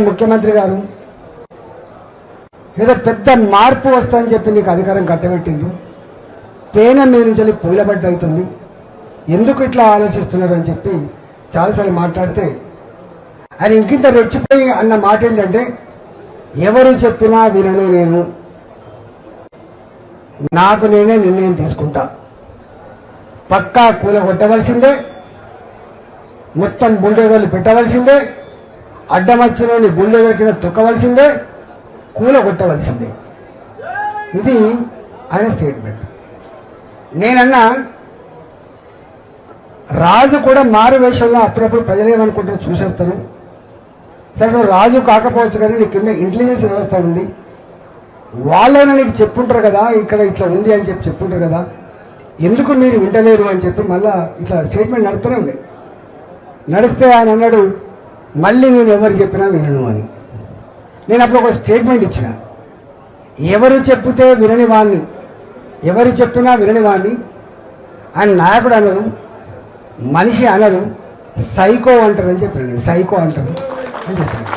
ముఖ్యమంత్రి గారు ఏదో పెద్ద మార్పు వస్తుందని చెప్పి నీకు అధికారం కట్టబెట్టిండు, పేన మీద నుంచి పూలబడ్డ అవుతుంది, ఎందుకు ఇట్లా ఆలోచిస్తున్నారు అని చెప్పి చాలాసార్లు మాట్లాడితే ఆయన ఇంకింత రెచ్చిపోయి అన్న మాట ఏంటంటే, ఎవరు చెప్పినా వినను, నేను నాకు నేనే నిర్ణయం తీసుకుంటా, పక్కా కూలగొట్టవలసిందే, మొత్తం బుల్డోజర్లు పెట్టవలసిందే, అడ్డమచ్చినోని బుల్డోజర్ కింద తొక్కవలసిందే, కూలగొట్టవలసిందే. ఇది ఆయన స్టేట్మెంట్. నేనన్నా రాజు కూడా మారు వేషంలో అప్పుడప్పుడు ప్రజలు ఏమనుకుంటారో చూసేస్తారు. సరే నువ్వు రాజు కాకపోవచ్చు కానీ నీ కింద ఇంటెలిజెన్స్ వ్యవస్థ ఉంది, వాళ్ళైనా నీకు చెప్పుంటారు కదా ఇక్కడ ఇట్లా ఉంది అని చెప్పి చెప్పుంటారు కదా, ఎందుకు మీరు వింటలేరు అని చెప్పి మళ్ళా ఇట్లా స్టేట్మెంట్ నడుస్తూనే ఉంది. నడిస్తే ఆయన అన్నాడు, మళ్ళీ నేను ఎవరు చెప్పినా వినను అని. నేను అప్పుడు ఒక స్టేట్మెంట్ ఇచ్చిన, ఎవరు చెప్తే వినని వాణ్ణి, ఎవరు చెప్పినా వినని వాణ్ణి ఆయన నాయకుడు అనరు, మనిషి అనరు, సైకో అంటారు అని చెప్పాను. సైకో అంటారు అని చెప్పాను.